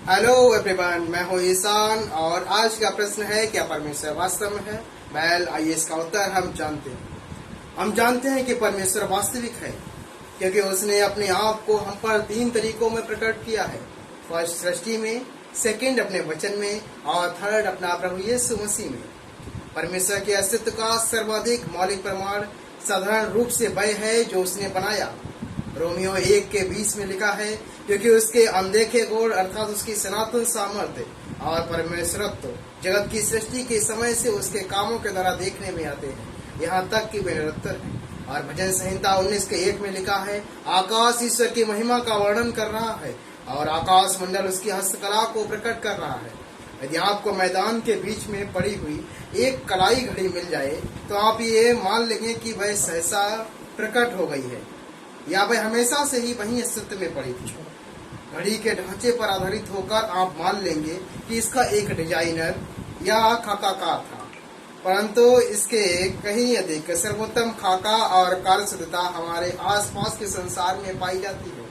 Hello everyone, मैं हूँ ईशान और आज का प्रश्न है क्या परमेश्वर वास्तव में है। वेल, आइए इसका उत्तर हम जानते हैं कि परमेश्वर वास्तविक है क्योंकि उसने अपने आप को हम पर 3 तरीकों में प्रकट किया है। फर्स्ट, सृष्टि में, सेकंड, अपने वचन में और थर्ड, अपना प्रभु यीशु मसीह में। परमेश्वर के अस्तित्व का सर्वाधिक मौलिक प्रमाण साधारण रूप से वह है जो उसने बनाया। रोमियो 1:20 में लिखा है, क्योंकि उसके अनदेखे गुण अर्थात उसकी सनातन सामर्थ्य और परमेश्वरत्व जगत की सृष्टि के समय से उसके कामों के द्वारा देखने में आते हैं, यहाँ तक कि वे निरंतर हैं। और भजन संहिता 19:1 में लिखा है, आकाश ईश्वर की महिमा का वर्णन कर रहा है और आकाश मंडल उसकी हस्तकला को प्रकट कर रहा है। यदि आपको मैदान के बीच में पड़ी हुई एक कलाई घड़ी मिल जाए तो आप ये मान लेंगे कि वह सहसा प्रकट हो गई है या वह हमेशा से ही वहीं अस्तित्व में पड़ी थी। घड़ी के ढांचे पर आधारित होकर आप मान लेंगे कि इसका एक डिजाइनर या खाकाकार था, परंतु इसके कहीं अधिक सर्वोत्तम खाका और कार्यशुद्धता हमारे आसपास के संसार में पाई जाती है।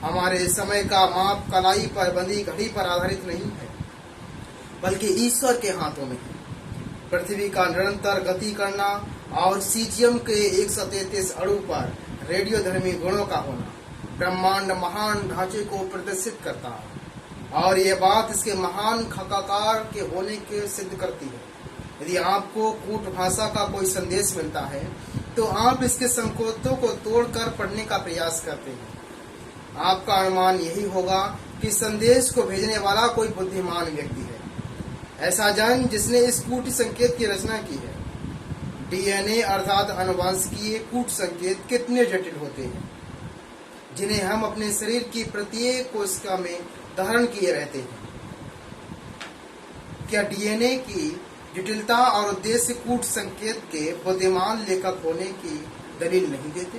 हमारे समय का माप कलाई पर बंधी घड़ी पर आधारित नहीं है, बल्कि ईश्वर के हाथों में है। पृथ्वी का निरंतर गति करना और सीजियम के 133 अणु पर रेडियोधर्मी गुणों का होना ब्रह्मांड महान ढांचे को प्रदर्शित करता है और ये बात इसके महान खाकाकार के होने के सिद्ध करती है। यदि आपको कूट भाषा का कोई संदेश मिलता है तो आप इसके संकेतों को तोड़कर पढ़ने का प्रयास करते हैं। आपका अनुमान यही होगा कि संदेश को भेजने वाला कोई बुद्धिमान व्यक्ति है, ऐसा जन जिसने इस कूट संकेत की रचना की है। डीएनए अर्थात आनुवंशिकीय कूट संकेत कितने जटिल होते हैं, जिन्हें हम अपने शरीर की प्रत्येक कोशिका में धारण किए रहते हैं। क्या डीएनए की जटिलता और उद्देश्य कूट संकेत के बुद्धिमान लेखक होने की दलील नहीं देते?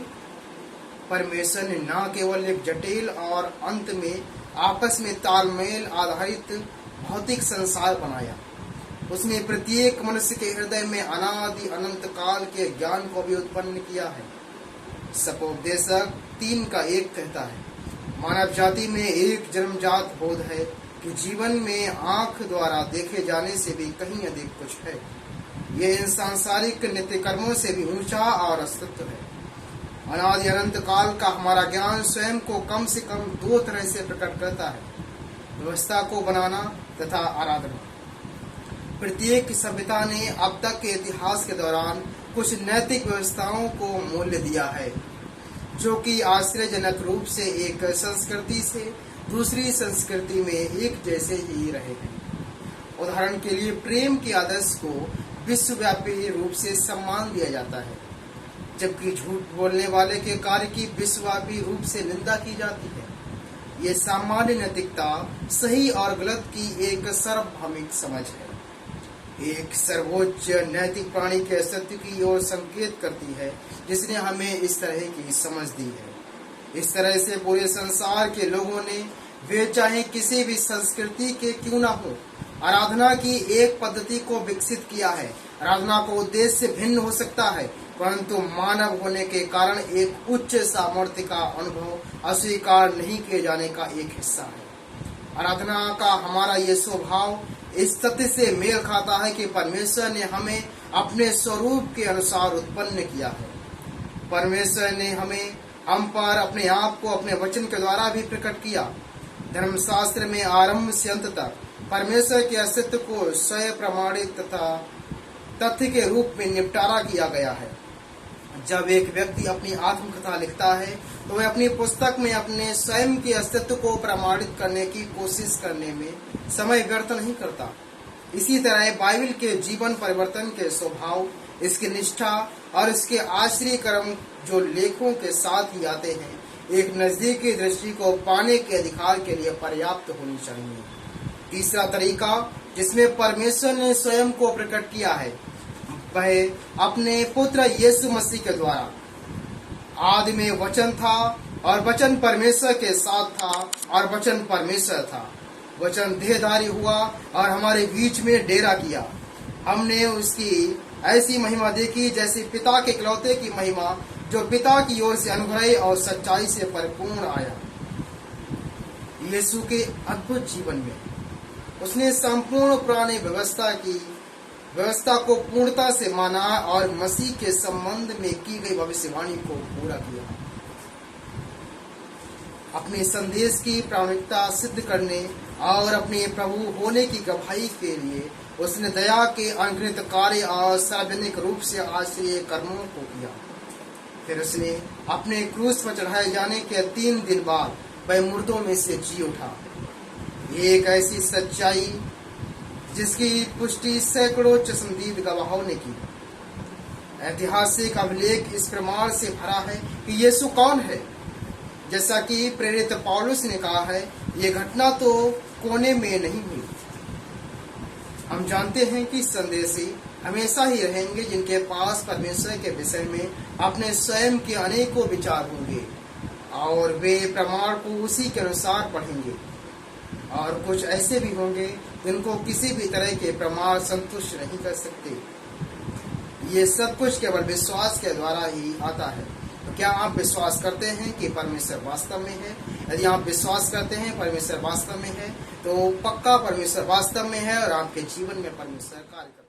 परमेश्वर ने न केवल एक जटिल और अंत में आपस में तालमेल आधारित भौतिक संसार बनाया, उसने प्रत्येक मनुष्य के हृदय में अनादि अनंत काल के ज्ञान को भी उत्पन्न किया है। सपोपदेशक 3:1 कहता है, मानव जाति में एक जन्मजात बोध है कि जीवन में आंख द्वारा देखे जाने से भी कहीं अधिक कुछ है। यह इन सांसारिक नित्य कर्मों से भी ऊंचा और अस्तित्व है। अनादि अनंत काल का हमारा ज्ञान स्वयं को कम से कम 2 तरह से प्रकट करता है, व्यवस्था को बनाना तथा आराधना। प्रत्येक सभ्यता ने अब तक के इतिहास के दौरान कुछ नैतिक व्यवस्थाओं को मूल्य दिया है, जो कि आश्चर्यजनक रूप से एक संस्कृति से दूसरी संस्कृति में एक जैसे ही रहे हैं। उदाहरण के लिए, प्रेम के आदर्श को विश्वव्यापी रूप से सम्मान दिया जाता है, जबकि झूठ बोलने वाले के कार्य की विश्वव्यापी रूप से निंदा की जाती है। ये सामान्य नैतिकता सही और गलत की एक सार्वभौमिक समझ है, एक सर्वोच्च नैतिक प्राणी के अस्तित्व की ओर संकेत करती है, जिसने हमें इस तरह की समझ दी है। इस तरह से पूरे संसार के लोगों ने, वे चाहे किसी भी संस्कृति के क्यों ना हो, आराधना की एक पद्धति को विकसित किया है। आराधना को उद्देश्य से भिन्न हो सकता है, परंतु मानव होने के कारण एक उच्च सामर्थ्य का अनुभव अस्वीकार नहीं किए जाने का एक हिस्सा है। आराधना का हमारा ये स्वभाव इस तथ्य से मेल खाता है कि परमेश्वर ने हमें अपने स्वरूप के अनुसार उत्पन्न किया है। परमेश्वर ने हम पर अपने आप को अपने वचन के द्वारा भी प्रकट किया। धर्मशास्त्र में आरंभ से अंत तक परमेश्वर के अस्तित्व को स्वयं प्रमाणित तथा तथ्य के रूप में निपटारा किया गया है। जब एक व्यक्ति अपनी आत्मकथा लिखता है तो वह अपनी पुस्तक में अपने स्वयं के अस्तित्व को प्रमाणित करने की कोशिश करने में समय व्यर्थ नहीं करता। इसी तरह बाइबल के जीवन परिवर्तन के स्वभाव, इसकी निष्ठा और इसके आश्रय कर्म जो लेखों के साथ ही आते हैं, एक नजदीकी दृष्टि को पाने के अधिकार के लिए पर्याप्त होनी चाहिए। तीसरा तरीका जिसमें परमेश्वर ने स्वयं को प्रकट किया है, वह अपने पुत्र यीशु मसीह के द्वारा। आदि में वचन था और वचन परमेश्वर के साथ था और वचन परमेश्वर था। वचन देहधारी हुआ और हमारे बीच में डेरा किया। हमने उसकी ऐसी महिमा देखी जैसे पिता के इकलौते की महिमा, जो पिता की ओर से अनुग्रह और सच्चाई से परिपूर्ण आया। यीशु के अद्भुत जीवन में उसने संपूर्ण पुरानी व्यवस्था को पूर्णता से माना और मसीह के संबंध में की गई भविष्यवाणी को पूरा किया। अपने संदेश की प्रामाणिकता सिद्ध करने और अपने प्रभु होने की गवाही के लिए उसने दया के अनगिनत कार्य और सार्वजनिक रूप से आश्चर्य कर्मों को किया। फिर उसने अपने क्रूस पर चढ़ाए जाने के 3 दिन बाद वह मुर्दों में से जी उठा। ये एक ऐसी सच्चाई जिसकी पुष्टि सैकड़ों चश्मदीद गवाहों ने की। ऐतिहासिक अभिलेख इस प्रमाण से भरा है कि यीशु कौन है। जैसा कि प्रेरित पौलुस ने कहा है, ये घटना तो कोने में नहीं हुई। हम जानते हैं कि संदेशी हमेशा ही रहेंगे जिनके पास परमेश्वर के विषय में अपने स्वयं के अनेकों विचार होंगे और वे प्रमाण को उसी के अनुसार पढ़ेंगे। और कुछ ऐसे भी होंगे जिनको किसी भी तरह के प्रमाण संतुष्ट नहीं कर सकते। ये सब कुछ केवल विश्वास के द्वारा ही आता है। तो क्या आप विश्वास करते हैं कि परमेश्वर वास्तव में है? यदि आप विश्वास करते हैं परमेश्वर वास्तव में है, तो पक्का परमेश्वर वास्तव में है और आपके जीवन में परमेश्वर कार्य